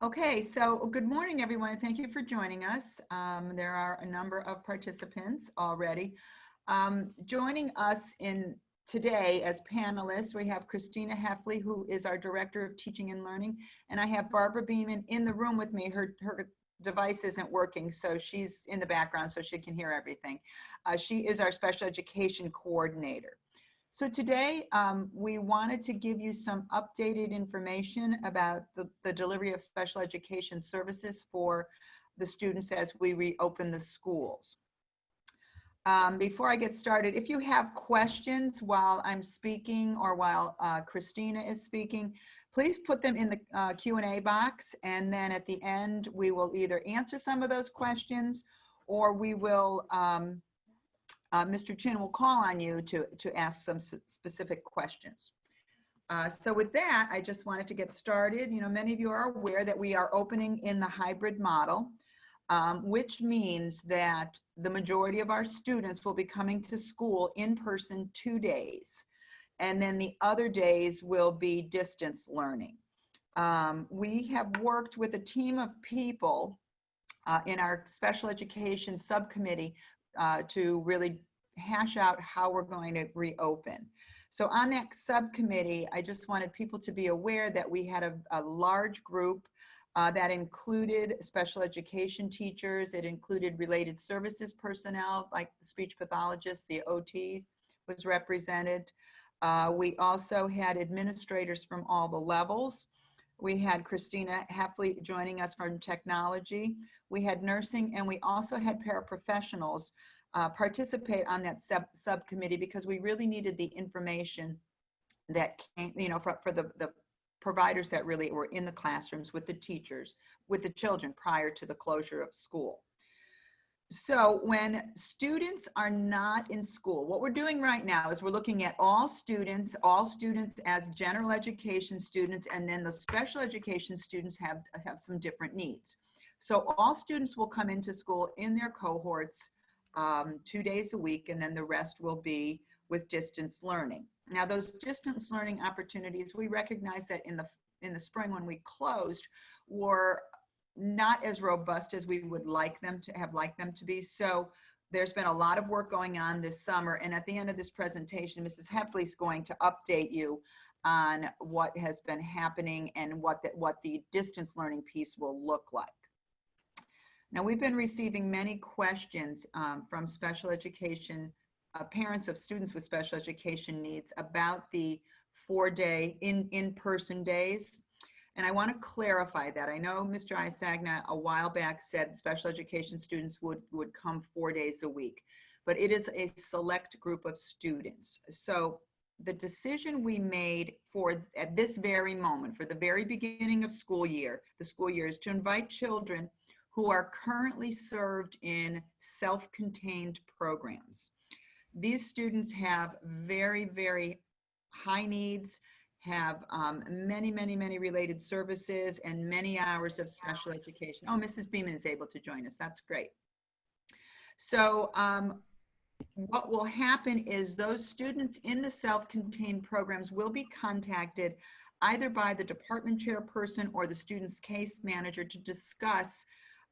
Okay, so good morning, everyone, and thank you for joining us. There are a number of participants already. Joining us today as panelists, we have Christina Heffley, who is our Director of Teaching and Learning, and I have Barbara Beeman in the room with me. Her device isn't working, so she's in the background so she can hear everything. She is our Special Education Coordinator. So today, we wanted to give you some updated information about the delivery of special education services for the students as we reopen the schools. Before I get started, if you have questions while I'm speaking or while Christina is speaking, please put them in the Q&A box, and then at the end, we will either answer some of those questions or we will Mr. Chin will call on you to ask some specific questions. So with that, I just wanted to get started. You know, many of you are aware that we are opening in the hybrid model, which means that the majority of our students will be coming to school in person 2 days, and then the other days will be distance learning. We have worked with a team of people in our special education subcommittee to really hash out how we're going to reopen. So on that subcommittee, I just wanted people to be aware that we had a large group that included special education teachers. It included related services personnel like the speech pathologists, the OTs was represented. We also had administrators from all the levels. We had Christina Heffley joining us from technology. We had nursing, and we also had paraprofessionals participate on that subcommittee because we really needed the information that came, you know, for the providers that really were in the classrooms with the teachers, with the children prior to the closure of school. So when students are not in school, what we're doing right now is we're looking at all students as general education students, and then the special education students have some different needs. So all students will come into school in their cohorts 2 days a week, and then the rest will be with distance learning. Now, those distance learning opportunities, we recognize that in the spring when we closed were not as robust as we would like them to be. So there's been a lot of work going on this summer, and at the end of this presentation, Mrs. Heffley is going to update you on what has been happening and what the distance learning piece will look like. Now, we've been receiving many questions from special education, parents of students with special education needs about the 4-day in-person days. And I want to clarify that. I know Mr. Isagna a while back said special education students would come 4 days a week, but it is a select group of students. So the decision we made at this very moment, for the very beginning of the school year is to invite children who are currently served in self-contained programs. These students have very, very high needs, have many related services and many hours of special education. Oh, Mrs. Beeman is able to join us. That's great. So what will happen is those students in the self-contained programs will be contacted either by the department chairperson or the student's case manager to discuss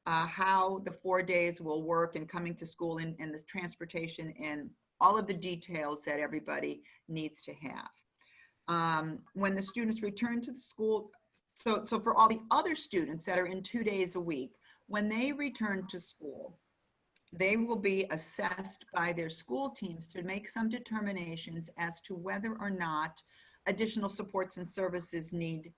how the 4 days will work and coming to school and the transportation and all of the details that everybody needs to have. When the students return to the school, so for all the other students that are in 2 days a week, when they return to school, they will be assessed by their school teams to make some determinations as to whether or not additional supports and services need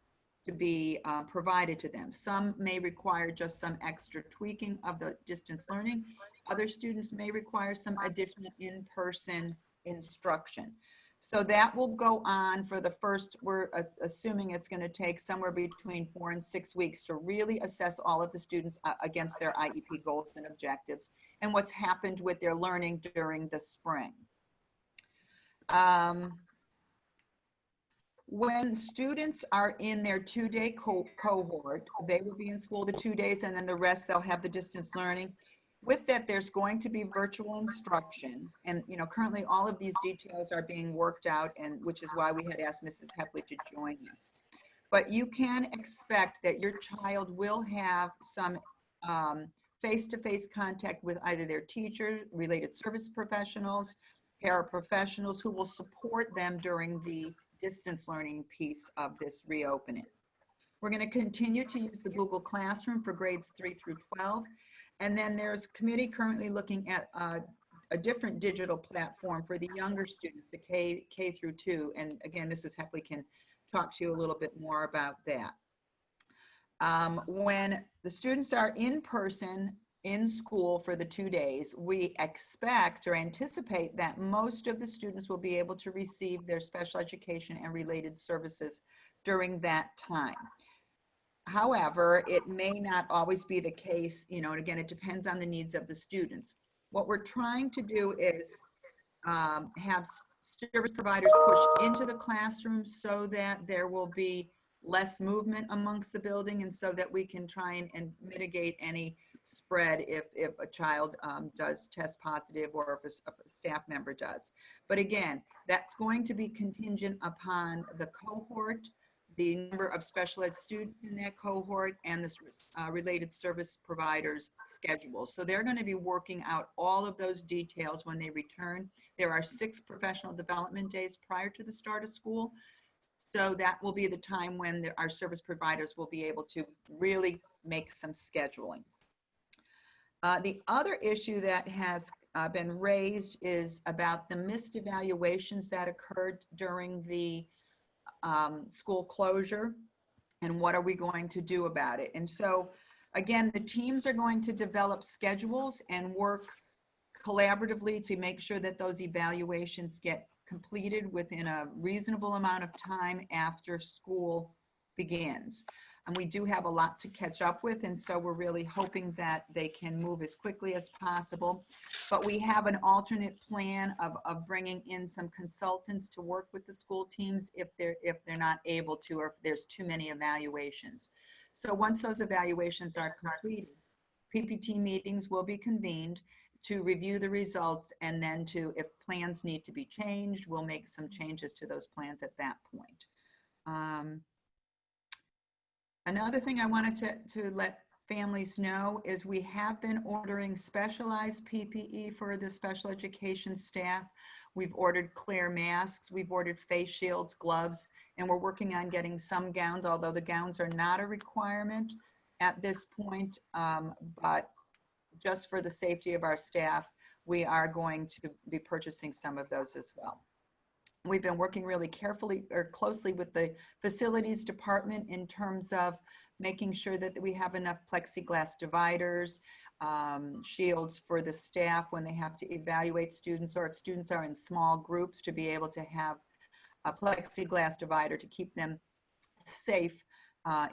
to be provided to them. Some may require just some extra tweaking of the distance learning. Other students may require some additional in-person instruction. So that will go on for the first, we're assuming it's going to take somewhere between 4 and 6 weeks to really assess all of the students against their IEP goals and objectives and what's happened with their learning during the spring. When students are in their 2-day cohort, they will be in school the 2 days, and then the rest they'll have the distance learning. With that, there's going to be virtual instruction, and currently all of these details are being worked out, and which is why we had asked Mrs. Heffley to join us. but you can expect that your child will have some face-to-face contact with either their teachers, related service professionals, paraprofessionals who will support them during the distance learning piece of this reopening. We're going to continue to use the Google Classroom for grades 3 through 12. And then there's a committee currently looking at a different digital platform for the younger students, the K through 2. And again, Mrs. Heckley can talk to you a little bit more about that. When the students are in person in school for the 2 days, we expect or anticipate that most of the students will be able to receive their special education and related services during that time. However, it may not always be the case, you know, and again, it depends on the needs of the students. What we're trying to do is have service providers push into the classroom so that there will be less movement amongst the building, and so that we can try and mitigate any spread if a child does test positive, or if a staff member does. But again, that's going to be contingent upon the cohort, the number of special ed students in that cohort, and the related service providers' schedules. So they're going to be working out all of those details when they return. There are 6 professional development days prior to the start of school. So that will be the time when our service providers will be able to really make some scheduling. The other issue that has been raised is about the missed evaluations that occurred during the school closure, and what are we going to do about it? And so again, the teams are going to develop schedules and work collaboratively to make sure that those evaluations get completed within a reasonable amount of time after school begins. And we do have a lot to catch up with, and so we're really hoping that they can move as quickly as possible. But we have an alternate plan of bringing in some consultants to work with the school teams if they're not able to, or if there's too many evaluations. So once those evaluations are completed, PPT meetings will be convened to review the results, and then if plans need to be changed, we'll make some changes to those plans at that point. Another thing I wanted to let families know is we have been ordering specialized PPE for the special education staff. We've ordered clear masks, we've ordered face shields, gloves, and we're working on getting some gowns, although the gowns are not a requirement at this point, but just for the safety of our staff, we are going to be purchasing some of those as well. We've been working really closely with the facilities department in terms of making sure that we have enough plexiglass dividers, shields for the staff when they have to evaluate students, or if students are in small groups, to be able to have a plexiglass divider to keep them safe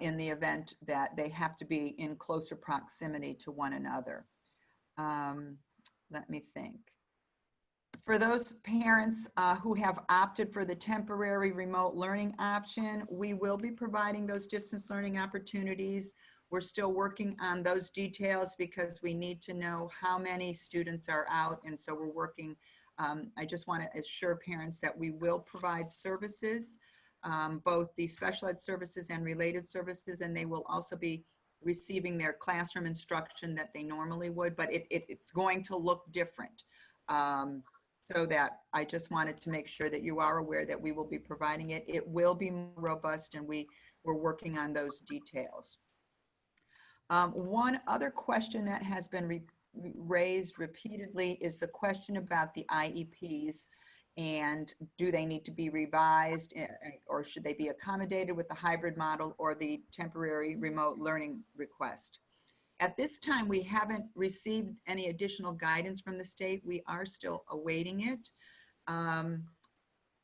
in the event that they have to be in closer proximity to one another. Let me think. For those parents who have opted for the temporary remote learning option, we will be providing those distance learning opportunities. We're still working on those details because we need to know how many students are out, and so we're working. I just want to assure parents that we will provide services, both the special ed services and related services, and they will also be receiving their classroom instruction that they normally would, but it's going to look different. So that I just wanted to make sure that you are aware that we will be providing it. It will be more robust, and we're working on those details. One other question that has been raised repeatedly is the question about the IEPs, and do they need to be revised, or should they be accommodated with the hybrid model or the temporary remote learning request? At this time, we haven't received any additional guidance from the state. We are still awaiting it.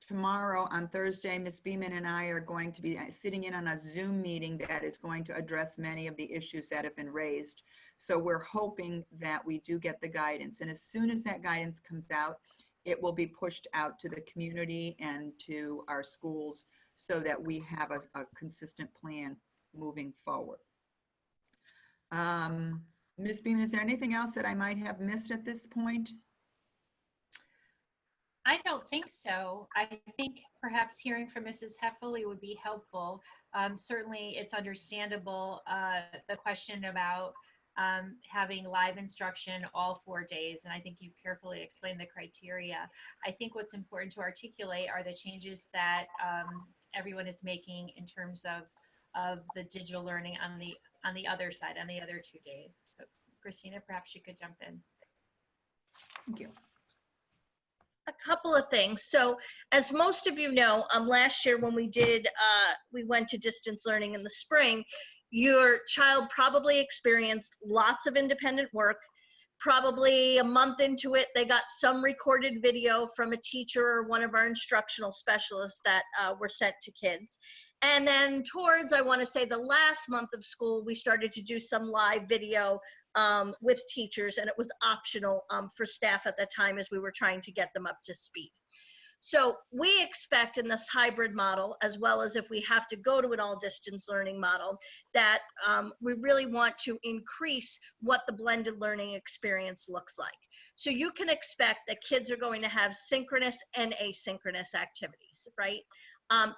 Tomorrow, on Thursday, Ms. Beeman and I are going to be sitting in on a Zoom meeting that is going to address many of the issues that have been raised. So we're hoping that we do get the guidance. And as soon as that guidance comes out, it will be pushed out to the community and to our schools so that we have a consistent plan moving forward. Ms. Beam, is there anything else that I might have missed at this point? I don't think so. I think perhaps hearing from Mrs. Heffley would be helpful. Certainly, it's understandable, the question about having live instruction all 4 days, and I think you've carefully explained the criteria. I think what's important to articulate are the changes that everyone is making in terms of the digital learning on the other side, on the other 2 days. So, Christina, perhaps you could jump in. Thank you. A couple of things. So as most of you know, last year when we went to distance learning in the spring, your child probably experienced lots of independent work. Probably a month into it, they got some recorded video from a teacher or one of our instructional specialists that were sent to kids. And then towards, I want to say, the last month of school, we started to do some live video with teachers, and it was optional for staff at the time as we were trying to get them up to speed. So we expect in this hybrid model, as well as if we have to go to an all distance learning model, that we really want to increase what the blended learning experience looks like. So you can expect that kids are going to have synchronous and asynchronous activities, right?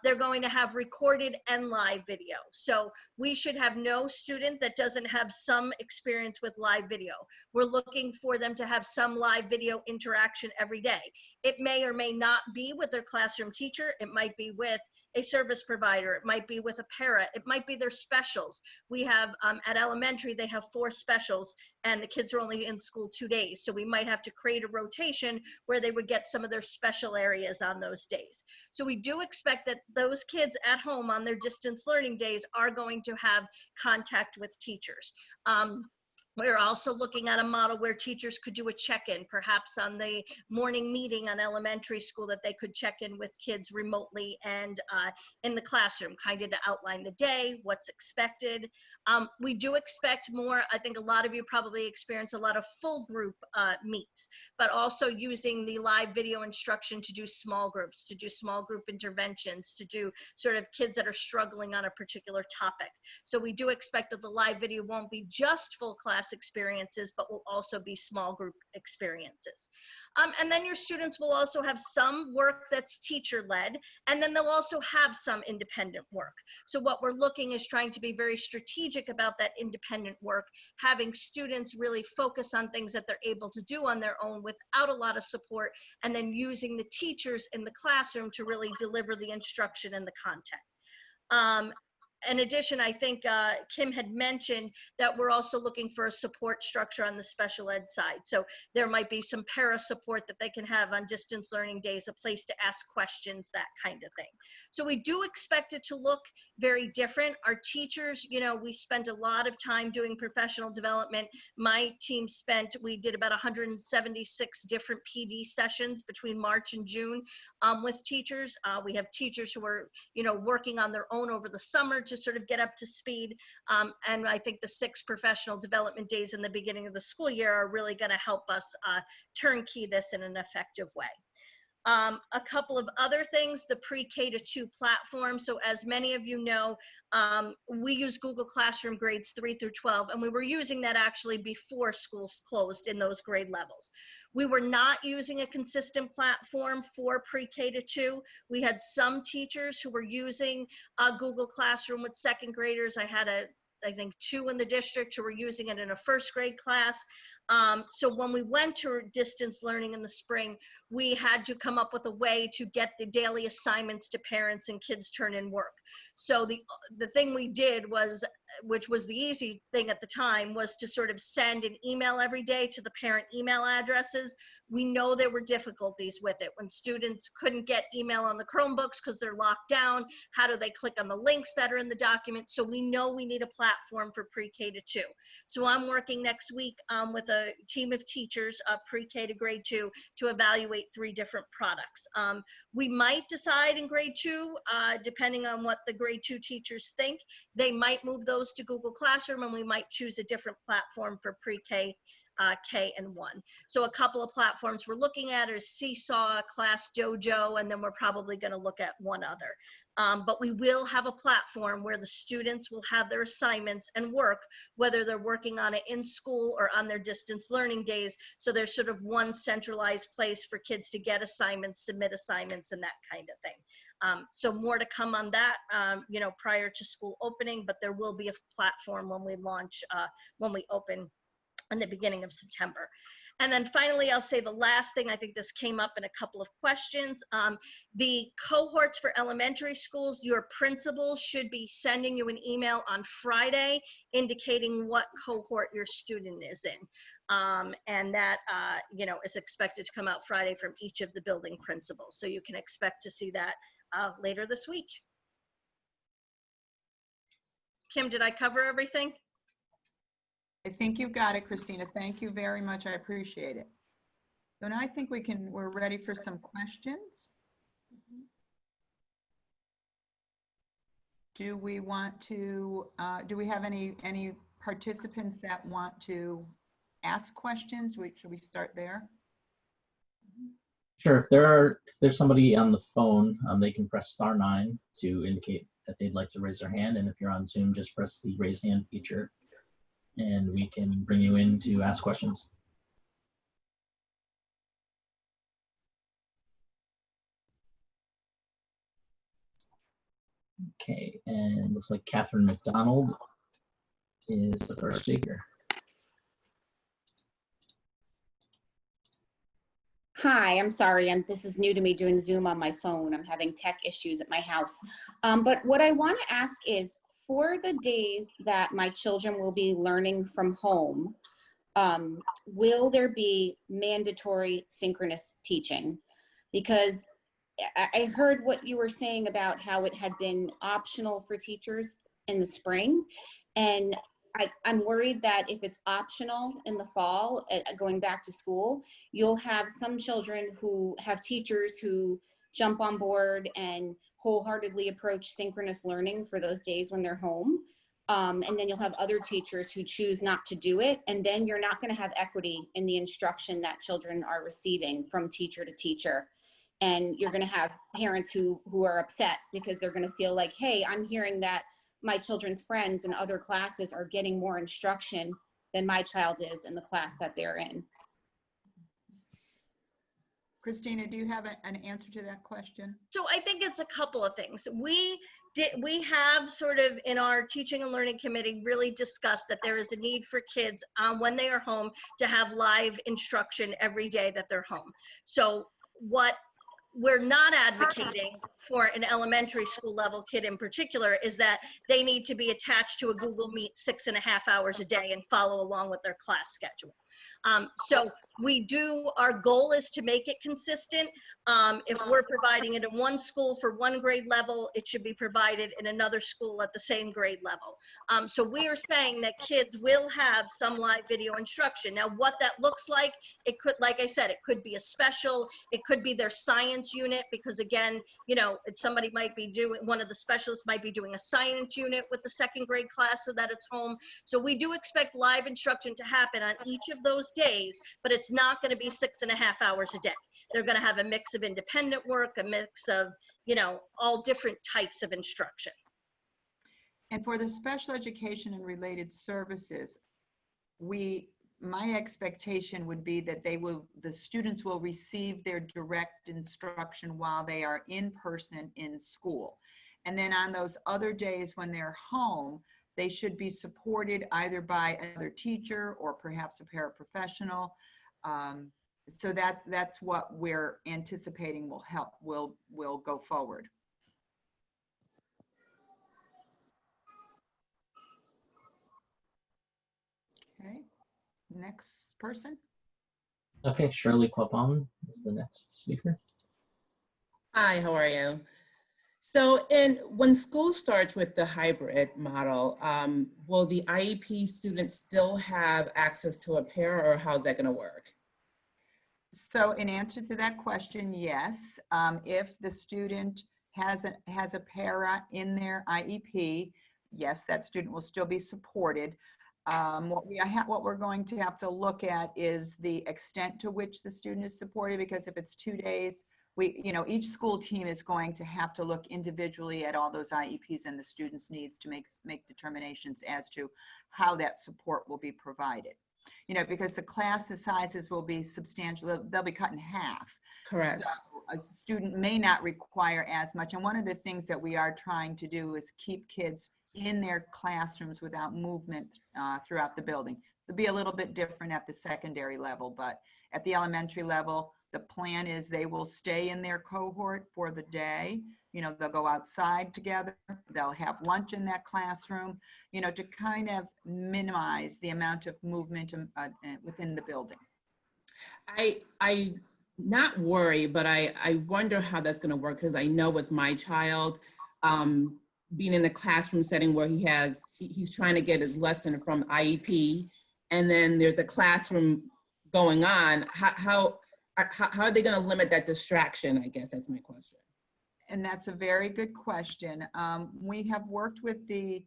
They're going to have recorded and live video. So we should have no student that doesn't have some experience with live video. We're looking for them to have some live video interaction every day. It may or may not be with their classroom teacher. It might be with a service provider. It might be with a para. It might be their specials. We have, at elementary, they have 4 specials and the kids are only in school 2 days. So we might have to create a rotation where they would get some of their special areas on those days. So we do expect that those kids at home on their distance learning days are going to have contact with teachers. We're also looking at a model where teachers could do a check-in, perhaps on the morning meeting on elementary school, that they could check in with kids remotely and in the classroom, kind of to outline the day, what's expected. We do expect more. I think a lot of you probably experience a lot of full group meets, but also using the live video instruction to do small groups, to do small group interventions, to do sort of kids that are struggling on a particular topic. So we do expect that the live video won't be just full class experiences, but will also be small group experiences. And then your students will also have some work that's teacher led, and then they'll also have some independent work. So what we're looking is trying to be very strategic about that independent work, having students really focus on things that they're able to do on their own without a lot of support, and then using the teachers in the classroom to really deliver the instruction and the content. In addition, I think Kim had mentioned that we're also looking for a support structure on the special ed side. So there might be some para support that they can have on distance learning days, a place to ask questions, that kind of thing. So we do expect it to look very different. Our teachers, you know, we spent a lot of time doing professional development. My team we did about 176 different PD sessions between March and June with teachers. We have teachers who are, you know, working on their own over the summer to sort of get up to speed. And I think the 6 professional development days in the beginning of the school year are really going to help us turnkey this in an effective way. A couple of other things, the pre-K to 2 platform. So as many of you know, we use Google Classroom grades 3 through 12, and we were using that actually before schools closed in those grade levels. We were not using a consistent platform for pre-K to 2. We had some teachers who were using Google Classroom with 2nd graders. I had I think 2 in the district who were using it in a 1st grade class. So when we went to distance learning in the spring, we had to come up with a way to get the daily assignments to parents and kids turn in work. So the thing we did was, which was the easy thing at the time, was to sort of send an email every day to the parent email addresses. We know there were difficulties with it when students couldn't get email on the Chromebooks because they're locked down. How do they click on the links that are in the document? So we know we need a platform for pre-K to 2. So I'm working next week with a team of teachers, pre-K to grade 2, to evaluate 3 different products. We might decide in grade 2, depending on what the grade 2 teachers think, they might move those to Google Classroom, and we might choose a different platform for pre-K, K, and 1. So a couple of platforms we're looking at are Seesaw, Class Dojo, and then we're probably going to look at one other. But we will have a platform where the students will have their assignments and work, whether they're working on it in school or on their distance learning days. So there's sort of one centralized place for kids to get assignments, submit assignments, and that kind of thing. So more to come on that, you know, prior to school opening, but there will be a platform when we launch, when we open in the beginning of September. And then finally, I'll say the last thing, I think this came up in a couple of questions. The cohorts for elementary schools, your principal should be sending you an email on Friday indicating what cohort your student is in. And that, you know, is expected to come out Friday from each of the building principals. So you can expect to see that later this week. Kim, did I cover everything? I think you've got it, Christina. Thank you very much. I appreciate it. So now I think we're ready for some questions. Do we want to, do we have any participants that want to ask questions? Should we start there? Sure. If there's somebody on the phone, they can press *9 to indicate that they'd like to raise their hand. And if you're on Zoom, just press the raise hand feature and we can bring you in to ask questions. Okay, and looks like Catherine McDonald is the first speaker. Hi, I'm sorry. This is new to me doing Zoom on my phone. I'm having tech issues at my house. But what I want to ask is, for the days that my children will be learning from home, will there be mandatory synchronous teaching? Because I heard what you were saying about how it had been optional for teachers in the spring. And I'm worried that if it's optional in the fall, going back to school, you'll have some children who have teachers who jump on board and wholeheartedly approach synchronous learning for those days when they're home. And then you'll have other teachers who choose not to do it. And then you're not going to have equity in the instruction that children are receiving from teacher to teacher. And you're going to have parents who are upset because they're going to feel like, hey, I'm hearing that my children's friends in other classes are getting more instruction than my child is in the class that they're in. Christina, do you have an answer to that question? So I think it's a couple of things. We have sort of in our teaching and learning committee really discussed that there is a need for kids when they are home to have live instruction every day that they're home. So what we're not advocating for an elementary school level kid in particular is that they need to be attached to a Google Meet 6.5 hours a day and follow along with their class schedule. So our goal is to make it consistent. If we're providing it in one school for one grade level, it should be provided in another school at the same grade level. So we are saying that kids will have some live video instruction. Now, what that looks like, it could, like I said, it could be a special, it could be their science unit, because again, you know, somebody might be doing, one of the specialists might be doing a science unit with the second grade class so that it's home. So we do expect live instruction to happen on each of those days, but it's not going to be 6.5 hours a day. They're going to have a mix of independent work, a mix of, you know, all different types of instruction. And for the special education and related services, my expectation would be that the students will receive their direct instruction while they are in person in school. And then on those other days when they're home, they should be supported either by another teacher or perhaps a paraprofessional. So that's what we're anticipating will go forward. Okay, next person. Okay, Shirley Quapon is the next speaker. Hi, how are you? So when school starts with the hybrid model, will the IEP students still have access to a pair, or how's that going to work? So in answer to that question, yes. If the student has a para in their IEP, yes, that student will still be supported. What we're going to have to look at is the extent to which the student is supported, because if it's 2 days each school team is going to have to look individually at all those IEPs and the students' needs to make determinations as to how that support will be provided. Because the class sizes will be substantial, they'll be cut in half. Correct. So a student may not require as much. And one of the things that we are trying to do is keep kids in their classrooms without movement throughout the building. It'll be a little bit different at the secondary level, but at the elementary level, the plan is they will stay in their cohort for the day. They'll go outside together. They'll have lunch in that classroom, to kind of minimize the amount of movement within the building. I not worry, but I wonder how that's going to work, because I know with my child, being in a classroom setting where he's trying to get his lesson from IEP, and then there's a classroom going on. How are they going to limit that distraction? I guess that's my question. And that's a very good question. We have worked with the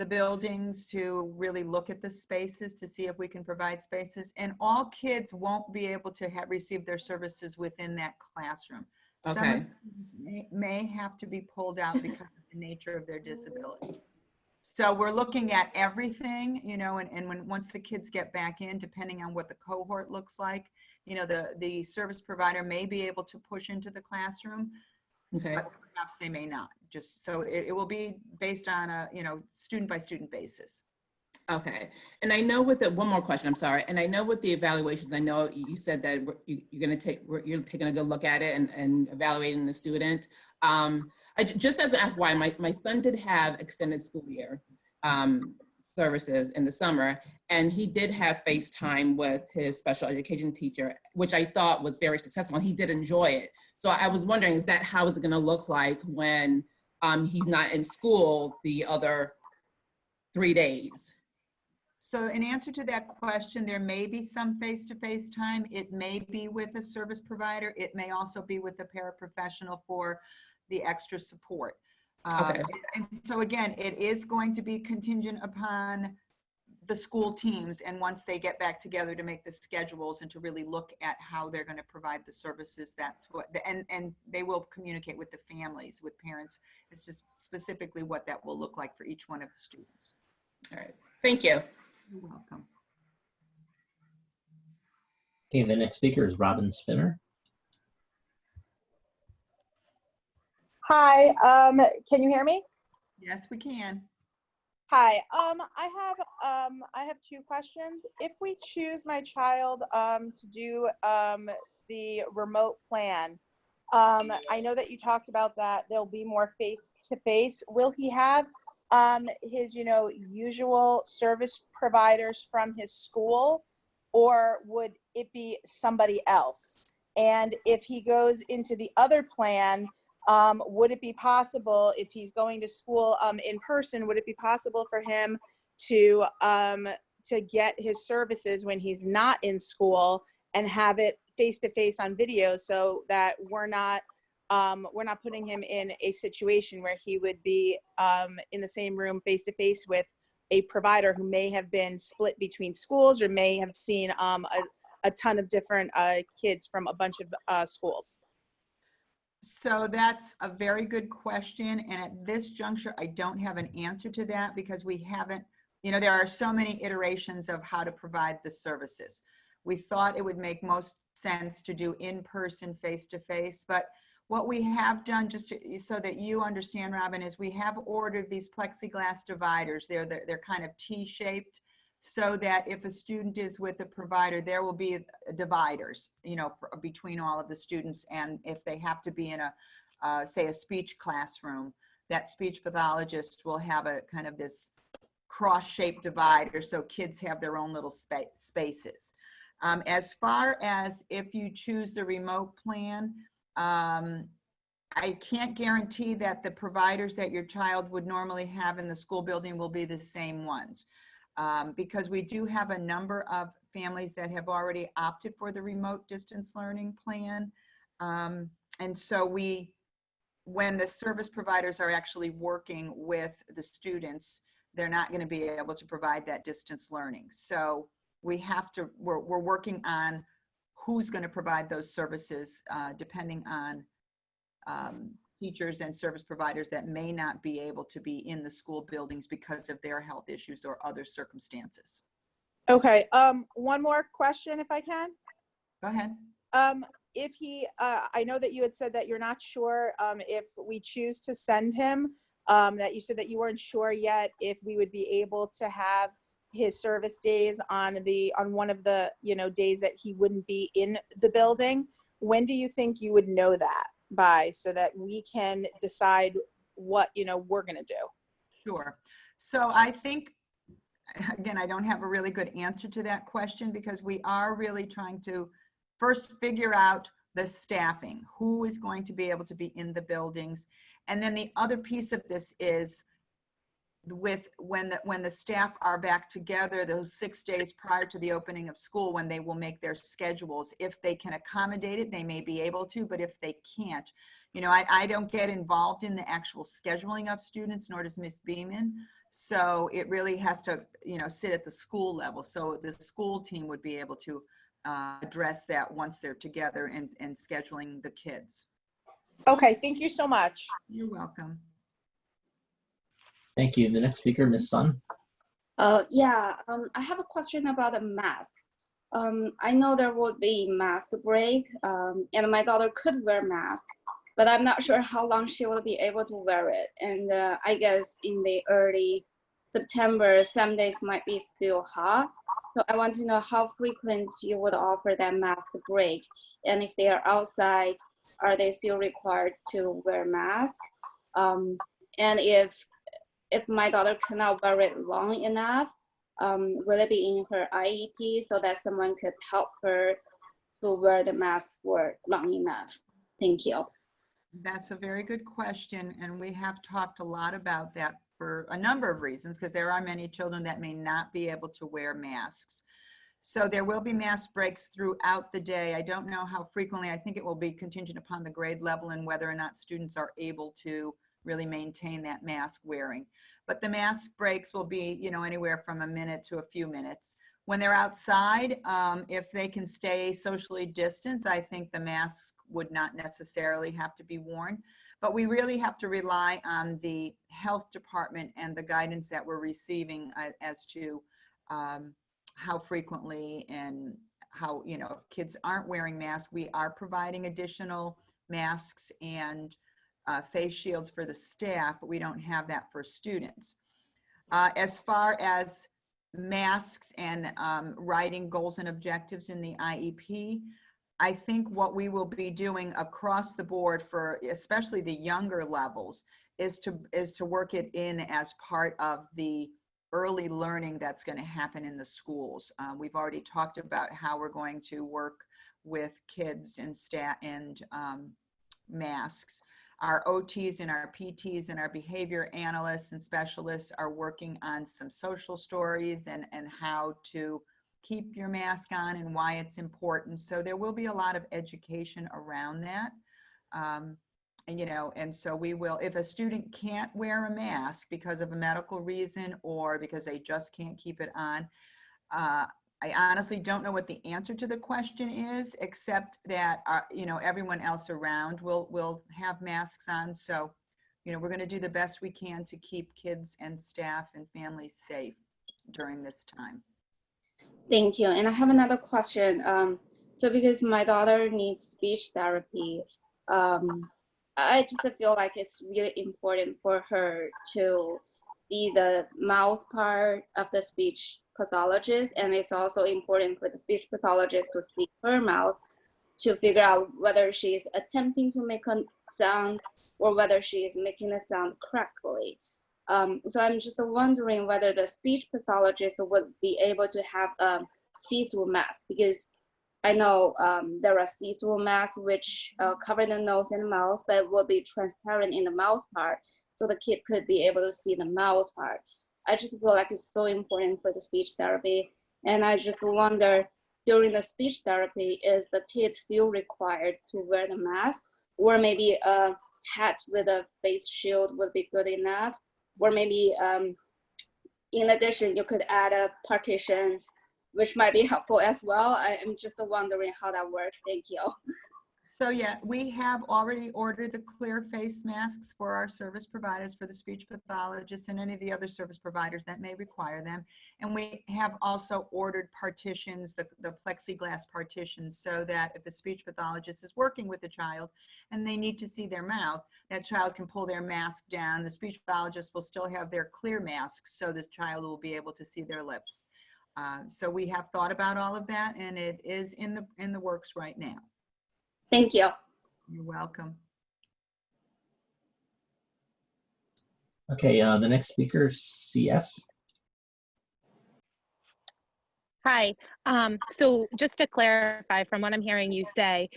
buildings to really look at the spaces to see if we can provide spaces, and all kids won't be able to receive their services within that classroom. Okay. Some of them may have to be pulled out because of the nature of their disability. So we're looking at everything, and once the kids get back in, depending on what the cohort looks like, the service provider may be able to push into the classroom. Okay. But perhaps they may not. Just so it will be based on a student by student basis. Okay. And I know one more question, I'm sorry. And I know with the evaluations, I know you said that you're taking a good look at it and evaluating the student. Just as an FYI, my son did have extended school year services in the summer, and he did have FaceTime with his special education teacher, which I thought was very successful, and he did enjoy it. So I was wondering, how is it going to look like when he's not in school the other 3 days? So in answer to that question, there may be some face-to-face time. It may be with a service provider. It may also be with a paraprofessional for the extra support. Okay. And so again, it is going to be contingent upon the school teams, and once they get back together to make the schedules and to really look at how they're going to provide the services, that's what, and they will communicate with the families, with parents. It's just specifically what that will look like for each one of the students. All right. Thank you. You're welcome. Okay, the next speaker is Robyn Spinner. Hi, can you hear me? Yes, we can. Hi, I have two questions. If we choose my child to do the remote plan, I know that you talked about that there'll be more face-to-face. Will he have his usual service providers from his school, or would it be somebody else? And if he goes into the other plan, would it be possible, if he's going to school in person, would it be possible for him to get his services when he's not in school and have it face-to-face on video, so that we're not putting him in a situation where he would be in the same room face-to-face with a provider who may have been split between schools or may have seen a ton of different kids from a bunch of schools? So that's a very good question. And at this juncture, I don't have an answer to that because we haven't, there are so many iterations of how to provide the services. We thought it would make most sense to do in-person, face-to-face, but what we have done, just so that you understand, Robyn, is we have ordered these plexiglass dividers. They're kind of T-shaped, so that if a student is with a provider, there will be dividers, between all of the students. And if they have to be in say a speech classroom, that speech pathologist will have a kind of this cross-shaped divider, so kids have their own little spaces. As far as if you choose the remote plan, I can't guarantee that the providers that your child would normally have in the school building will be the same ones. Because we do have a number of families that have already opted for the remote distance learning plan. And so when the service providers are actually working with the students, they're not going to be able to provide that distance learning. So we're working on who's going to provide those services, depending on teachers and service providers that may not be able to be in the school buildings because of their health issues or other circumstances. Okay, one more question if I can. Go ahead. If he, I know that you had said that you're not sure if we choose to send him, that you said that you weren't sure yet if we would be able to have his service days on one of the, you know, days that he wouldn't be in the building. When do you think you would know that by, so that we can decide what, you know, we're going to do? Sure. So I think, again, I don't have a really good answer to that question, because we are really trying to first figure out the staffing, who is going to be able to be in the buildings. And then the other piece of this is with when the staff are back together, those 6 days prior to the opening of school, when they will make their schedules. If they can accommodate it, they may be able to, but if they can't, you know, I don't get involved in the actual scheduling of students, nor does Ms. Beeman. So it really has to, you know, sit at the school level. So the school team would be able to address that once they're together and scheduling the kids. Okay, thank you so much. You're welcome. Thank you. The next speaker, Ms. Sun. I have a question about the masks. I know there will be mask break, and my daughter could wear mask, but I'm not sure how long she will be able to wear it. And I guess in the early September, some days might be still hot. So I want to know how frequent you would offer that mask break, and if they are outside, are they still required to wear mask? And if my daughter cannot wear it long enough, will it be in her IEP so that someone could help her to wear the mask for long enough? Thank you. That's a very good question, and we have talked a lot about that for a number of reasons, because there are many children that may not be able to wear masks. So there will be mask breaks throughout the day. I don't know how frequently. I think it will be contingent upon the grade level and whether or not students are able to really maintain that mask wearing. But the mask breaks will be, you know, anywhere from a minute to a few minutes. When they're outside, if they can stay socially distanced, I think the masks would not necessarily have to be worn. But we really have to rely on the health department and the guidance that we're receiving as to how frequently and how, you know, if kids aren't wearing masks, we are providing additional masks and face shields for the staff, but we don't have that for students. As far as masks and writing goals and objectives in the IEP, I think what we will be doing across the board for especially the younger levels is to work it in as part of the early learning that's going to happen in the schools. We've already talked about how we're going to work with kids and staff and masks. Our OTs and our PTs and our behavior analysts and specialists are working on some social stories and how to keep your mask on and why it's important. So there will be a lot of education around that. And, you know, and so we will, if a student can't wear a mask because of a medical reason or because they just can't keep it on, I honestly don't know what the answer to the question is, except that, you know, everyone else around will have masks on. So, you know, we're going to do the best we can to keep kids and staff and families safe during this time. Thank you. And I have another question. So because my daughter needs speech therapy, I just feel like it's really important for her to see the mouth part of the speech pathologist, and it's also important for the speech pathologist to see her mouth to figure out whether she's attempting to make a sound or whether she is making a sound correctly. So I'm just wondering whether the speech pathologist would be able to have a see-through mask, because I know there are see-through masks which cover the nose and mouth, but will be transparent in the mouth part, so the kid could be able to see the mouth part. I just feel like it's so important for the speech therapy. And I just wonder, during the speech therapy, is the kid still required to wear the mask? Or maybe a hat with a face shield would be good enough? Or maybe in addition, you could add a partition which might be helpful as well. I am just wondering how that works. Thank you. So yeah, we have already ordered the clear face masks for our service providers, for the speech pathologists and any of the other service providers that may require them. And we have also ordered partitions, the plexiglass partitions, so that if a speech pathologist is working with a child and they need to see their mouth, that child can pull their mask down. The speech pathologist will still have their clear mask, so this child will be able to see their lips. So we have thought about all of that, and it is in the works right now. Thank you. You're welcome. Okay, the next speaker is CS. Hi. So just to clarify, from what I'm hearing you say,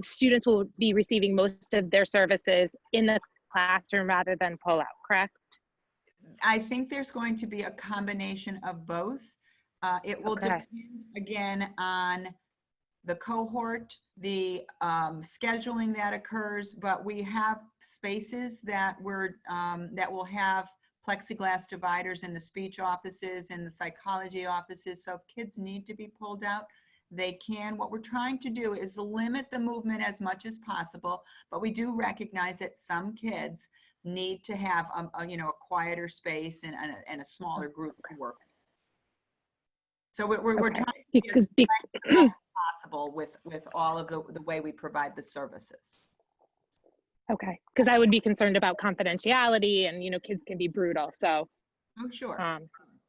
students will be receiving most of their services in the classroom rather than pull out, correct? I think there's going to be a combination of both. It will Okay. depend again on the cohort, the scheduling that occurs, but we have spaces that that will have plexiglass dividers in the speech offices and the psychology offices. So if kids need to be pulled out, they can. What we're trying to do is limit the movement as much as possible, but we do recognize that some kids need to have a quieter space and a smaller group to work. So we're Okay. trying to be as Because flexible as possible with all of the way we provide the services. okay, because I would be concerned about confidentiality, and kids can be brutal. So Oh, sure.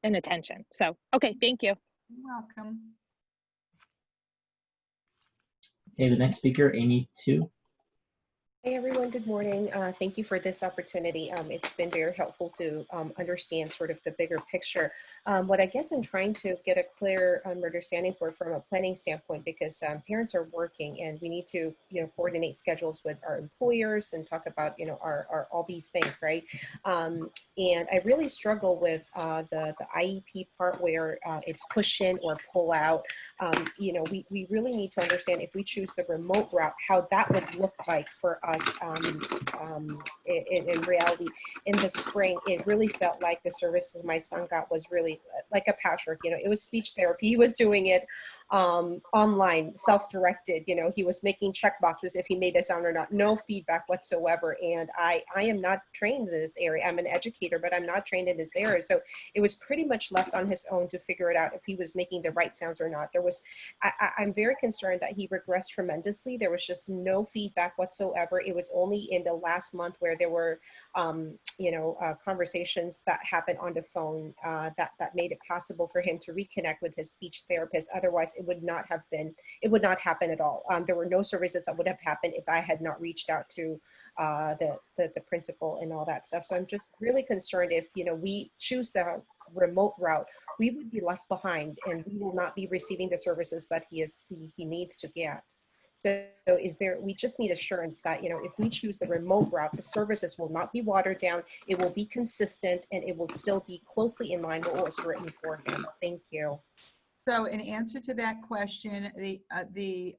and attention. So okay, thank you. You're welcome. Okay, the next speaker, Aimee Tiu. Hey everyone, good morning. Thank you for this opportunity. It's been very helpful to understand sort of the bigger picture. What I guess I'm trying to get a clear understanding from a planning standpoint, because parents are working and we need to coordinate schedules with our employers and talk about our all these things, right? And I really struggle with the IEP part where it's push in or pull out. We really need to understand, if we choose the remote route, how that would look like for us. In reality, in the spring, it really felt like the service that my son got was really like a patchwork. It was speech therapy. He was doing it online, self-directed. He was making check boxes if he made a sound or not, no feedback whatsoever. And I am not trained in this area. I'm an educator, but I'm not trained in this area. So it was pretty much left on his own to figure it out if he was making the right sounds or not. I'm very concerned that he regressed tremendously. There was just no feedback whatsoever. It was only in the last month where there were, conversations that happened on the phone that made it possible for him to reconnect with his speech therapist. Otherwise, it would not happen at all. There were no services that would have happened if I had not reached out to the principal and all that stuff. So I'm just really concerned if, we choose the remote route, we would be left behind and we will not be receiving the services that he needs to get. So we just need assurance that, if we choose the remote route, the services will not be watered down, it will be consistent, and it will still be closely in line with what was written for him. Thank you. So in answer to that question, the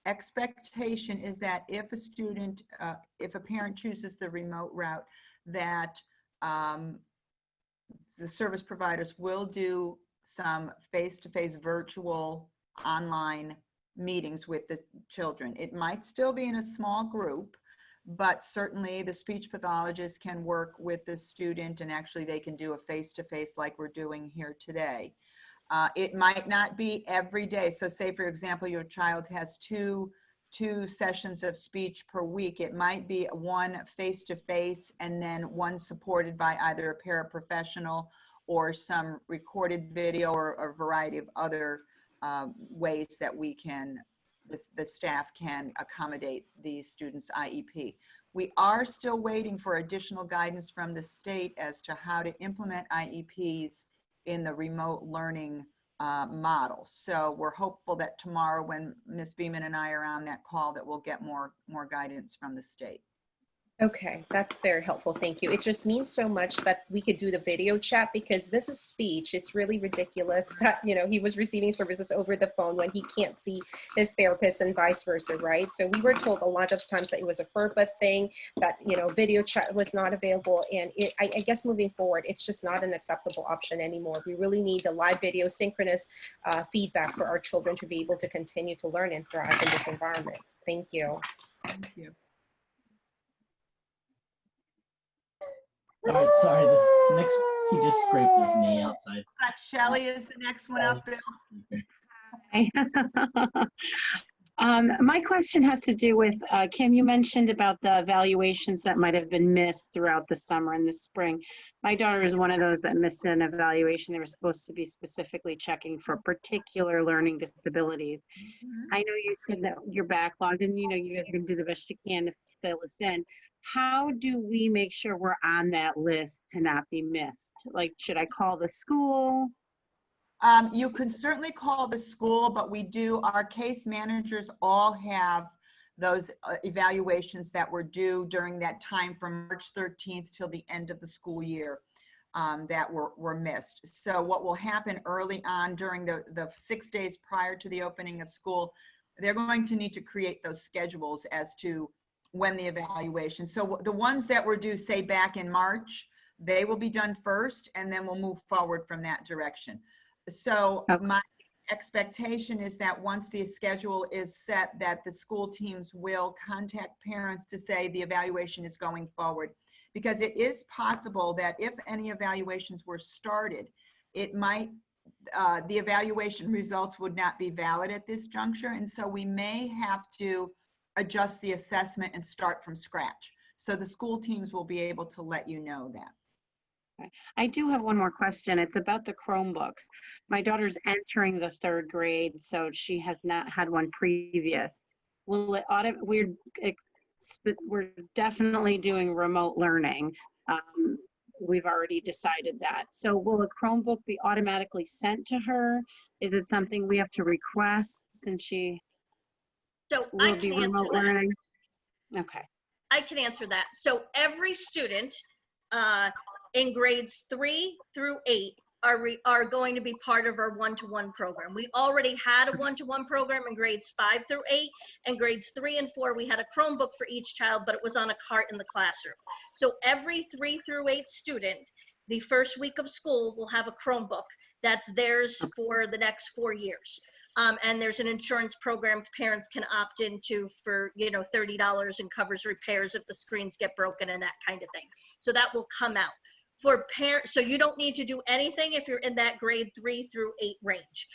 expectation is that if a parent chooses the remote route, that the service providers will do some face-to-face virtual online meetings with the children. It might still be in a small group, but certainly the speech pathologist can work with the student, and actually they can do a face-to-face like we're doing here today. It might not be every day. So say, for example, your child has two sessions of speech per week. It might be one face-to-face and then one supported by either a paraprofessional or some recorded video, or a variety of other ways that the staff can accommodate these students' IEP. We are still waiting for additional guidance from the state as to how to implement IEPs in the remote learning model. So we're hopeful that tomorrow, when Ms. Beeman and I are on that call, that we'll get more guidance from the state. Okay, that's very helpful. Thank you. It just means so much that we could do the video chat because this is speech. It's really ridiculous that, you know, he was receiving services over the phone when he can't see his therapist and vice versa, right? So we were told a lot of times that it was a FERPA thing, that, you know, video chat was not available. And I guess moving forward, it's just not an acceptable option anymore. We really need the live video synchronous feedback for our children to be able to continue to learn and thrive in this environment. Thank you. Thank you. All right, sorry. The next, he just scraped his knee outside. Shelley is the next one up, Bill. My question has to do with, Kim, you mentioned about the evaluations that might have been missed throughout the summer and the spring. My daughter is one of those that missed an evaluation. They were supposed to be specifically checking for particular learning disabilities. I know you said that you're backlogged and you know you guys are going to do the best you can to fill us in. How do we make sure we're on that list to not be missed? Like, should I call the school? You can certainly call the school, but our case managers all have those evaluations that were due during that time from March 13th till the end of the school year that were missed. So what will happen early on during the 6 days prior to the opening of school, they're going to need to create those schedules as to when the evaluation. So the ones that were due, say, back in March, they will be done first, and then we'll move forward from that direction. So my expectation is that once the schedule is set, that the school teams will contact parents to say the evaluation is going forward. Because it is possible that if any evaluations were started, it might, the evaluation results would not be valid at this juncture. And so we may have to adjust the assessment and start from scratch. So the school teams will be able to let you know that. I do have one more question. It's about the Chromebooks. My daughter's entering the 3rd grade, so she has not had one previous. Will it we're definitely doing remote learning. We've already decided that. So will a Chromebook be automatically sent to her? Is it something we have to request since she will be remote learning? Okay. I can answer that. So every student in grades 3 through 8 are going to be part of our one-to-one program. We already had a one-to-one program in grades 5 through 8, and grades 3 and 4, we had a Chromebook for each child, but it was on a cart in the classroom. So every 3 through 8 student, the first week of school will have a Chromebook that's theirs for the next 4 years. And there's an insurance program parents can opt into for, you know, $30 and covers repairs if the screens get broken and that kind of thing. So that will come out. For parents, so you don't need to do anything if you're in that grade 3 through 8 range.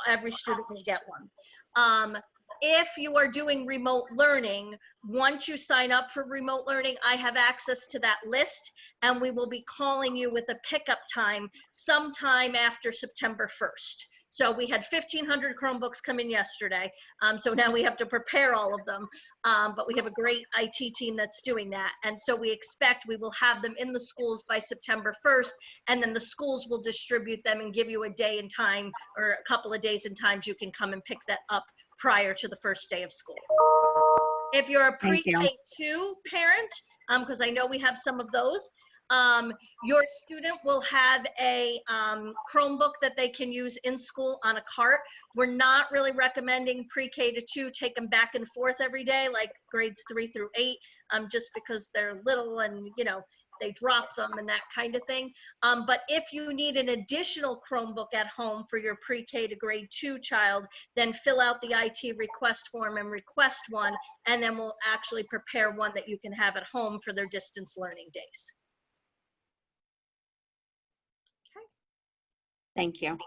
Every student will get one. If you are doing remote learning, once you sign up for remote learning, I have access to that list, and we will be calling you with a pickup time sometime after September 1st. So we had 1,500 Chromebooks come in yesterday. So now we have to prepare all of them. But we have a great IT team that's doing that. And so we expect we will have them in the schools by September 1st. And then the schools will distribute them and give you a day and time, or a couple of days and times you can come and pick that up prior to the first day of school. If you're a pre-K2 parent, because I know we have some of those, your student will have a Chromebook that they can use in school on a cart. We're not really recommending pre-K to 2 take them back and forth every day, like grades 3 through 8, just because they're little and, you know, they drop them and that kind of thing. But if you need an additional Chromebook at home for your pre-K to grade 2 child, then fill out the IT request form and request one, and then we'll actually prepare one that you can have at home for their distance learning days. Thank you.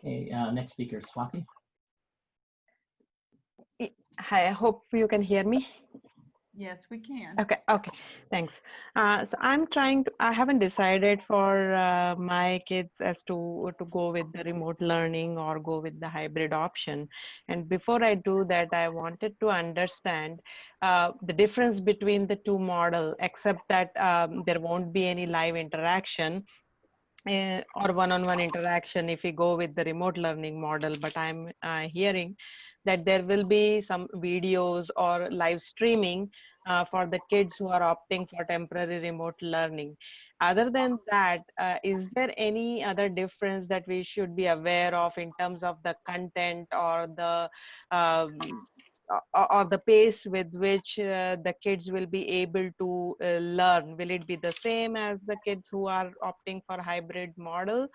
Okay, next speaker, Swati. Hi, I hope you can hear me. Yes, we can. Okay, thanks. So I haven't decided for my kids as to go with the remote learning or go with the hybrid option. And before I do that, I wanted to understand the difference between the two models, except that there won't be any live interaction or one-on-one interaction if we go with the remote learning model. But I'm hearing that there will be some videos or live streaming for the kids who are opting for temporary remote learning. Other than that, is there any other difference that we should be aware of in terms of the content or the pace with which the kids will be able to learn? Will it be the same as the kids who are opting for hybrid model?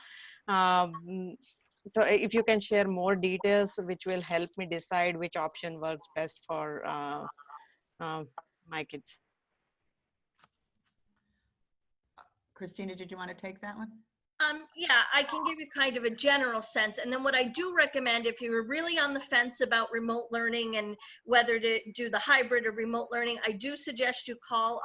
So if you can share more details, which will help me decide which option works best for my kids. Christina, did you want to take that one? Yeah, I can give you kind of a general sense. And then what I do recommend, if you're really on the fence about remote learning and whether to do the hybrid or remote learning, I do suggest you call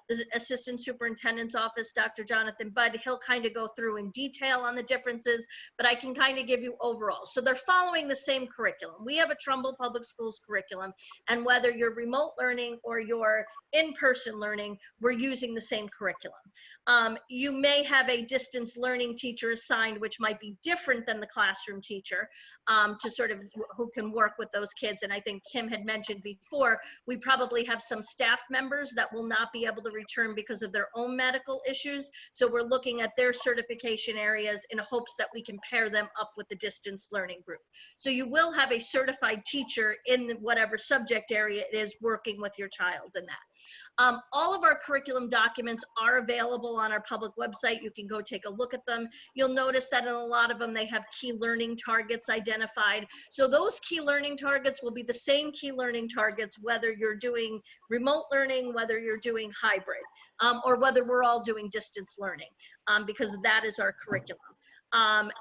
the Assistant Superintendent's office, Dr. Jonathan Budd. He'll kind of go through in detail on the differences, but I can kind of give you overall. So they're following the same curriculum. We have a Trumbull Public Schools curriculum, and whether you're remote learning or you're in-person learning, we're using the same curriculum. You may have a distance learning teacher assigned, which might be different than the classroom teacher, to sort of who can work with those kids. And I think Kim had mentioned before, we probably have some staff members that will not be able to return because of their own medical issues. So we're looking at their certification areas in hopes that we can pair them up with the distance learning group. So you will have a certified teacher in whatever subject area it is working with your child in that. All of our curriculum documents are available on our public website. You can go take a look at them. You'll notice that in a lot of them, they have key learning targets identified. So those key learning targets will be the same key learning targets, whether you're doing remote learning, whether you're doing hybrid, or whether we're all doing distance learning, because that is our curriculum.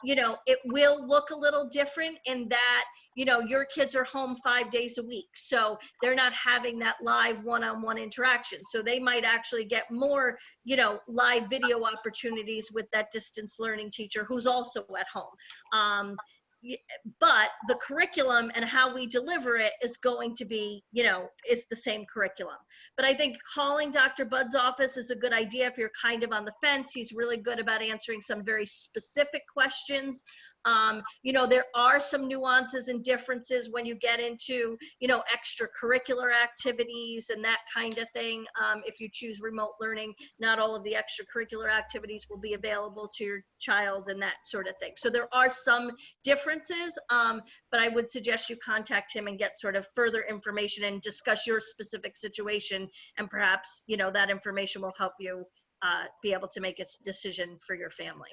You know, it will look a little different in that, you know, your kids are home 5 days a week. So they're not having that live one-on-one interaction. So they might actually get more, you know, live video opportunities with that distance learning teacher who's also at home. But the curriculum and how we deliver it is going to be, you know, it's the same curriculum. But I think calling Dr. Budd's office is a good idea if you're kind of on the fence. He's really good about answering some very specific questions. You know, there are some nuances and differences when you get into, you know, extracurricular activities and that kind of thing. If you choose remote learning, not all of the extracurricular activities will be available to your child and that sort of thing. So there are some differences, but I would suggest you contact him and get sort of further information and discuss your specific situation, and perhaps, you know, that information will help you be able to make a decision for your family.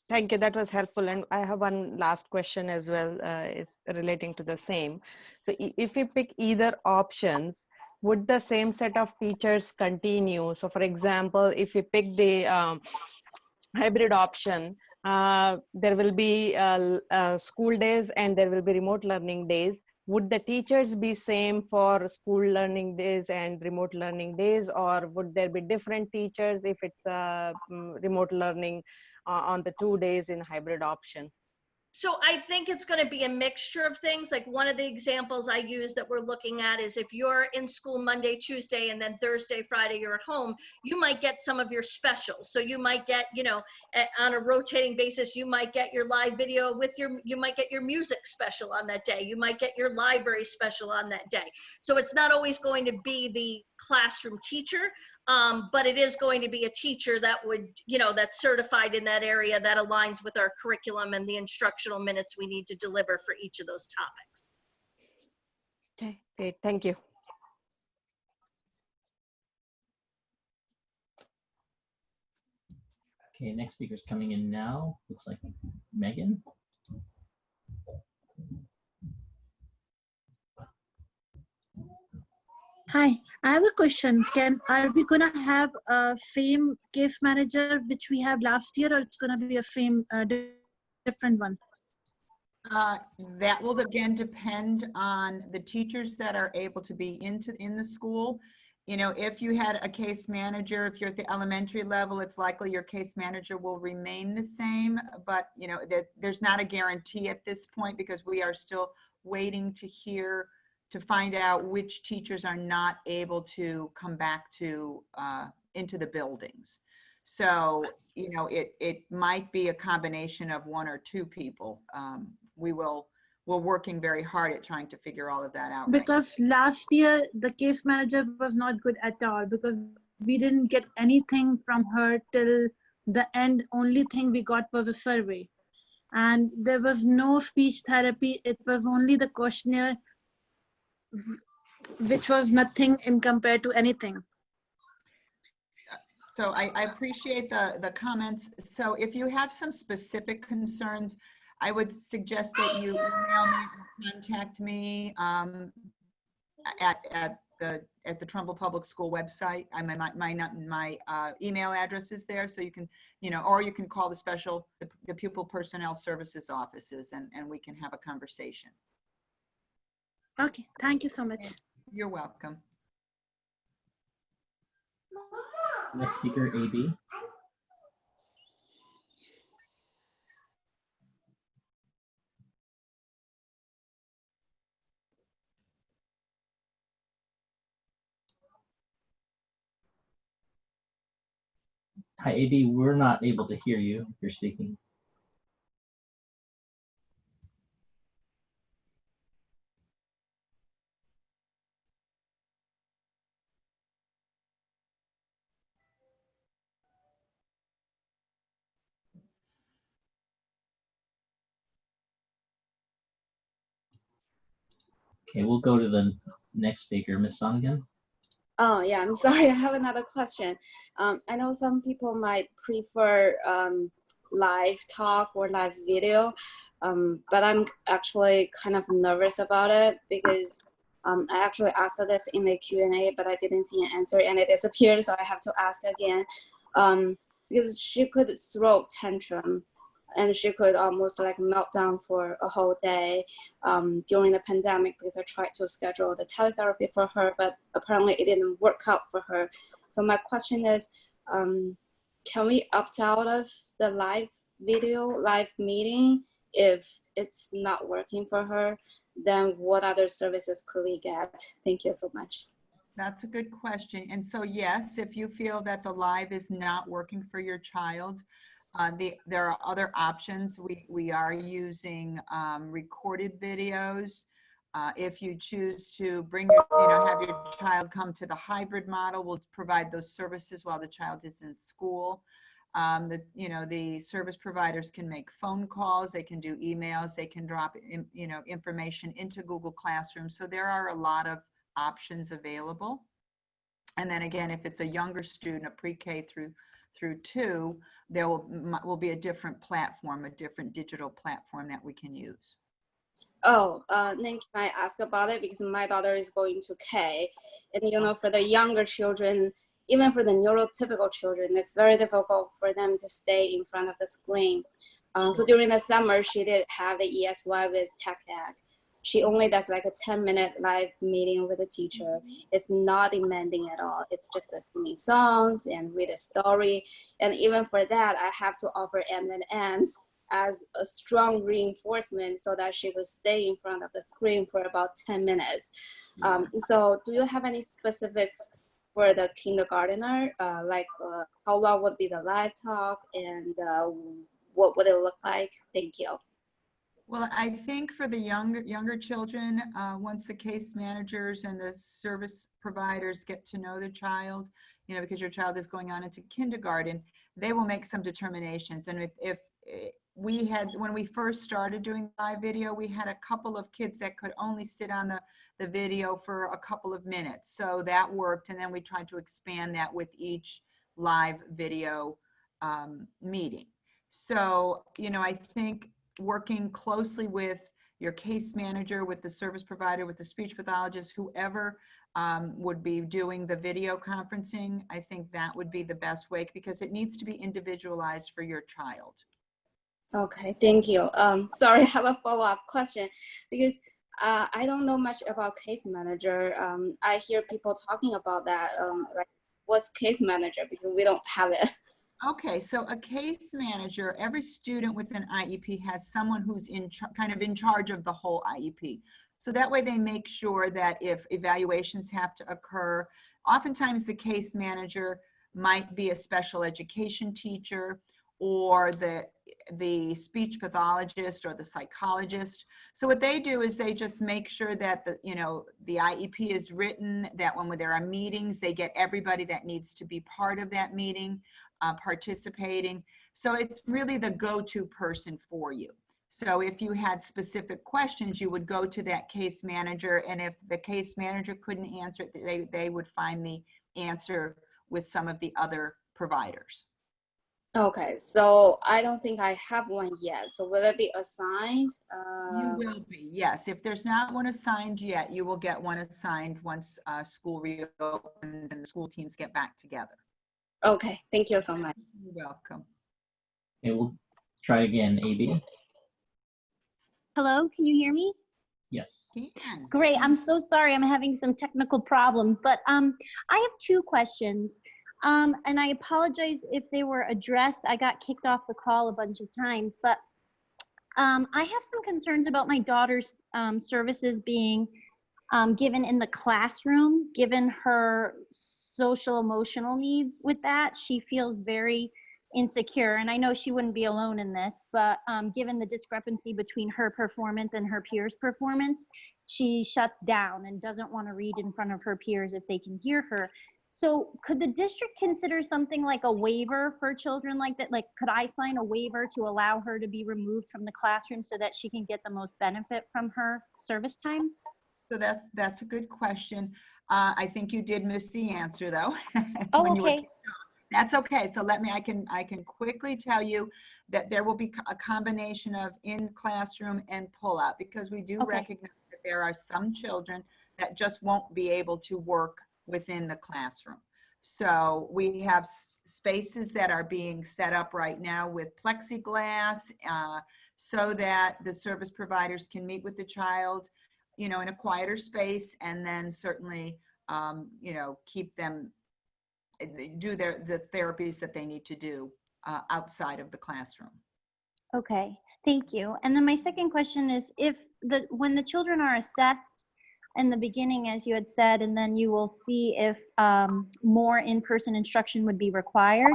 Thank you, that was helpful. And I have one last question as well, is relating to the same. So if we pick either options, would the same set of teachers continue? So for example, if we pick the hybrid option, there will be school days and there will be remote learning days. Would the teachers be same for school learning days and remote learning days, or would there be different teachers if it's remote learning on the 2 days in hybrid option? So I think it's going to be a mixture of things. Like one of the examples I use that we're looking at is if you're in school Monday, Tuesday, and then Thursday, Friday, you're at home, you might get some of your specials. So you might get, you know, on a rotating basis, you might get your live video with you might get your music special on that day. You might get your library special on that day. So it's not always going to be the classroom teacher. But it is going to be a teacher that would, you know, that's certified in that area that aligns with our curriculum and the instructional minutes we need to deliver for each of those topics. Okay, great, thank you. Okay, next speaker's coming in now. Looks like Megan. Hi, I have a question. Are we gonna have a same case manager which we had last year, or it's gonna be a same different one? That will again depend on the teachers that are able to be in the school. You know, if you had a case manager, if you're at the elementary level, it's likely your case manager will remain the same, but you know, there's not a guarantee at this point because we are still waiting to find out which teachers are not able to come back to into the buildings. So, you know, it might be a combination of one or two people. We will we're working very hard at trying to figure all of that out. Right because last year the case manager was not good at all, because we didn't get anything from her till the end. Only thing we got was a survey, and there was no speech therapy. It was only the questionnaire, which was nothing in compared to anything. So I appreciate the comments. So if you have some specific concerns, I would suggest that you email me or contact me at the Trumbull Public School website. My email address is there, so you can, or you can call the pupil personnel services offices, and we can have a conversation. Okay, thank you so much. You're welcome. Next speaker, AB. Hi, AB. We're not able to hear you if you're speaking. Okay, we'll go to the next speaker, Ms. Sonigan. Oh, yeah, I'm sorry. I have another question. I know some people might prefer live talk or live video, but I'm actually kind of nervous about it because I actually asked her this in the Q&A, but I didn't see an answer and it disappeared, so I have to ask again. Because she could throw tantrum and she could almost like melt down for a whole day during the pandemic, because I tried to schedule the teletherapy for her, but apparently it didn't work out for her. So my question is, can we opt out of the live meeting if it's not working for her? Then what other services could we get? Thank you so much. That's a good question. And so yes, if you feel that the live is not working for your child, there are other options. We are using recorded videos. If you choose to bring have your child come to the hybrid model, we'll provide those services while the child is in school. The service providers can make phone calls, they can do emails, they can drop information into Google Classroom. So there are a lot of options available. And then again, if it's a younger student, a pre-K through 2, there will be a different platform, a different digital platform that we can use. Oh, then can I ask about it? Because my daughter is going to K, and for the younger children, even for the neurotypical children, it's very difficult for them to stay in front of the screen. So during the summer, she did have the ESY with Tech Ed. She only does like a 10-minute live meeting with a teacher. It's not demanding at all. It's just singing songs and read a story. And even for that, I have to offer M&Ms as a strong reinforcement so that she will stay in front of the screen for about 10 minutes. So do you have any specifics for the kindergartner? How long would be the live talk and what would it look like? Thank you. Well, I think for the younger children, once the case managers and the service providers get to know the child, because your child is going on into kindergarten, they will make some determinations. And if when we first started doing live video, we had a couple of kids that could only sit on the video for a couple of minutes. So that worked. And then we tried to expand that with each live video meeting. So, I think working closely with your case manager, with the service provider, with the speech pathologist, whoever would be doing the video conferencing, I think that would be the best way, because it needs to be individualized for your child. Okay, thank you. Sorry, I have a follow-up question because I don't know much about case manager. I hear people talking about that. What's case manager? Because we don't have it. Okay, so a case manager, every student with an IEP has someone who's kind of in charge of the whole IEP. So that way they make sure that if evaluations have to occur, oftentimes the case manager might be a special education teacher, or the speech pathologist or the psychologist. So what they do is they just make sure that the IEP is written, that when there are meetings, they get everybody that needs to be part of that meeting participating. So it's really the go-to person for you. So if you had specific questions, you would go to that case manager, and if the case manager couldn't answer it, they would find the answer with some of the other providers. Okay, so I don't think I have one yet. So will it be assigned? You will be, yes. If there's not one assigned yet, you will get one assigned once school reopens and the school teams get back together. Okay, thank you so much. You're welcome. Okay, we'll try again. AB? Hello, can you hear me? Yes. Great, I'm so sorry, I'm having some technical problems, but I have two questions. And I apologize if they were addressed. I got kicked off the call a bunch of times, but I have some concerns about my daughter's services being given in the classroom, given her social emotional needs with that. She feels very insecure, and I know she wouldn't be alone in this, but given the discrepancy between her performance and her peers' performance, she shuts down and doesn't want to read in front of her peers if they can hear her. So could the district consider something like a waiver for children like that? Like, could I sign a waiver to allow her to be removed from the classroom so that she can get the most benefit from her service time? So that's a good question. I think you did miss the answer though. Oh, okay. That's okay. So I can quickly tell you that there will be a combination of in classroom and pull out, because we do recognize that there are some children that just won't be able to work within the classroom. So we have spaces that are being set up right now with plexiglass so that the service providers can meet with the child, in a quieter space, and then certainly, keep them, do the therapies that they need to do outside of the classroom. Okay, thank you. And then my second question is, when the children are assessed in the beginning, as you had said, and then you will see if more in-person instruction would be required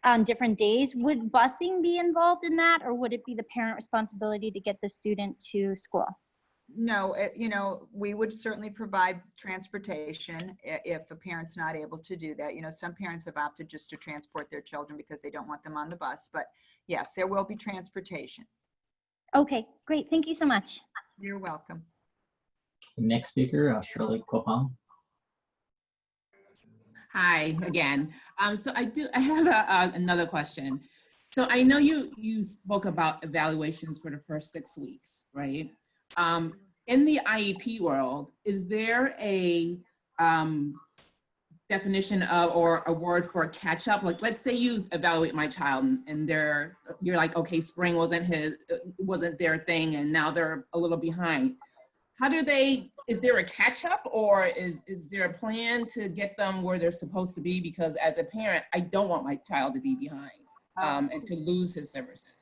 on different days, would busing be involved in that, or would it be the parent responsibility to get the student to school? No, we would certainly provide transportation if a parent's not able to do that. Some parents have opted just to transport their children because they don't want them on the bus, but yes, there will be transportation. Okay, great. Thank you so much. You're welcome. Next speaker, Shirley Kopang. Hi again. So I have another question. So I know you spoke about evaluations for the first 6 weeks, right? In the IEP world, is there a definition of or a word for catch up? Like, let's say you evaluate my child and you're like, okay, spring wasn't their thing, and now they're a little behind. Is there a catch up, or is there a plan to get them where they're supposed to be? Because as a parent, I don't want my child to be behind and to lose his services.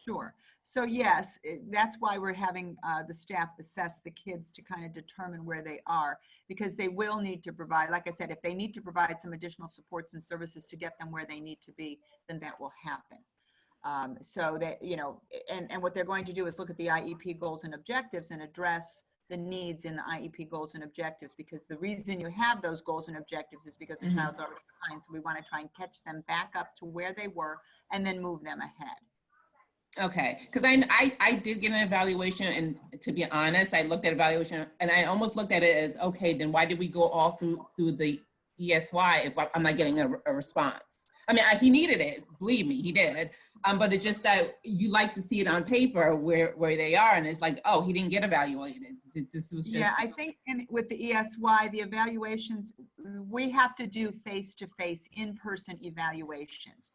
Sure. So yes, that's why we're having the staff assess the kids to kind of determine where they are, because they will need to provide, like I said, if they need to provide some additional supports and services to get them where they need to be, then that will happen. So that, and what they're going to do is look at the IEP goals and objectives and address the needs in the IEP goals and objectives, because the reason you have those goals and objectives is because the child's already behind. So we want to try and catch them back up to where they were and then move them ahead. Okay, because I did get an evaluation, and to be honest, I looked at evaluation and I almost looked at it as, okay, then why did we go all through the ESY if I'm not getting a response? I mean, he needed it, believe me, he did. But it's just that you like to see it on paper where they are, and it's like, oh, he didn't get evaluated. This was just. Yeah, I think with the ESY, the evaluations, we have to do face-to-face, in-person evaluations.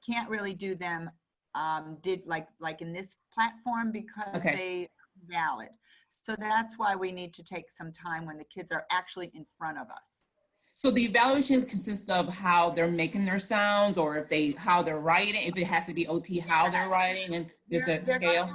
Can't really do them like in this platform because they valid. So that's why we need to take some time when the kids are actually in front of us. So the evaluations consist of how they're making their sounds, or how they're writing, if it has to be OT, how they're writing, and there's a scale.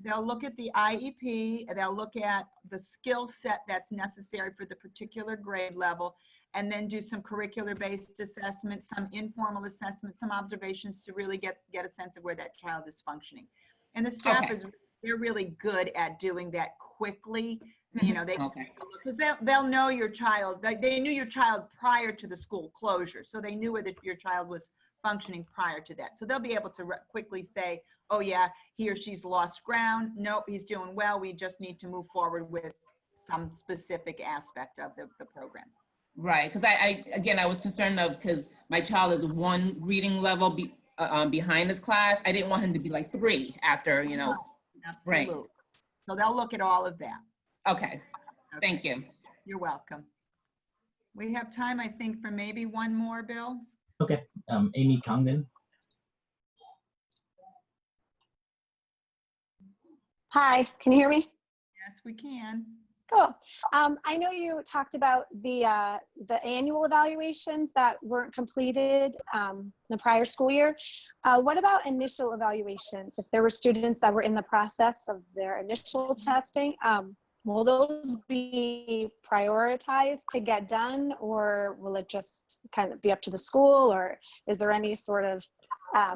They'll look at the IEP, they'll look at the skill set that's necessary for the particular grade level, and then do some curricular-based assessments, some informal assessments, some observations to really get a sense of where that child is functioning. And the staff Okay. they're really good at doing that quickly. You know, Okay. because they'll know your child. They knew your child prior to the school closure, so they knew whether your child was functioning prior to that. So they'll be able to quickly say, oh yeah, he or she's lost ground. Nope, he's doing well. We just need to move forward with some specific aspect of the program. Right, because I was concerned of, because my child is one reading level behind his class. I didn't want him to be like 3 after, you know, spring. Absolutely. So they'll look at all of that. Okay, thank you. You're welcome. We have time, I think, for maybe one more, Bill. Okay, Aimee Congdon. Hi, can you hear me? Yes, we can. Cool. I know you talked about the annual evaluations that weren't completed the prior school year. What about initial evaluations? If there were students that were in the process of their initial testing, will those be prioritized to get done, or will it just kind of be up to the school, or is there any sort of, I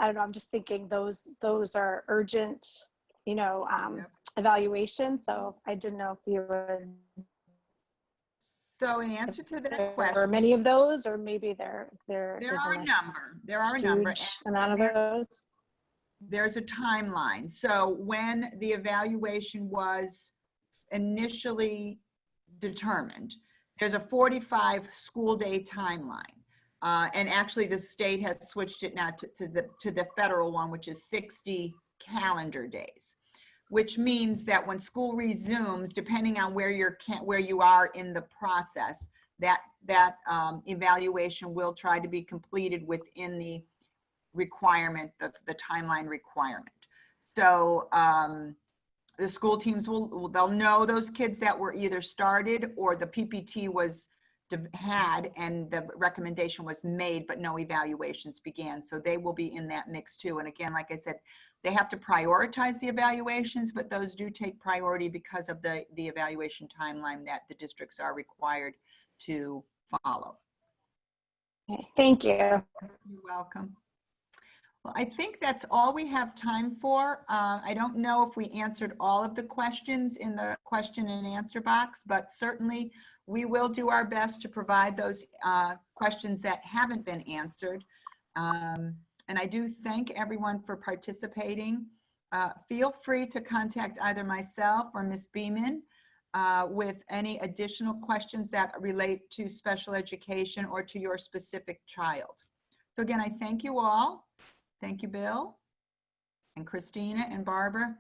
don't know, I'm just thinking those are urgent, you know, evaluation. So I didn't know if you would. So in answer to that there question, are many of those, or maybe there are a isn't number. There are a number. huge amount of those. There's a timeline. So when the evaluation was initially determined, there's a 45 school day timeline. And actually the state has switched it now to the federal one, which is 60 calendar days, which means that when school resumes, depending on where you are in the process, that evaluation will try to be completed within the requirement, the timeline requirement. So the school teams they'll know those kids that were either started or the PPT was had and the recommendation was made, but no evaluations began. So they will be in that mix too. And again, like I said, they have to prioritize the evaluations, but those do take priority because of the evaluation timeline that the districts are required to follow. Okay, thank you. You're welcome. Well, I think that's all we have time for. I don't know if we answered all of the questions in the question and answer box, but certainly we will do our best to provide those questions that haven't been answered. And I do thank everyone for participating. Feel free to contact either myself or Ms. Beeman with any additional questions that relate to special education or to your specific child. So again, I thank you all. Thank you, Bill and Christina and Barbara.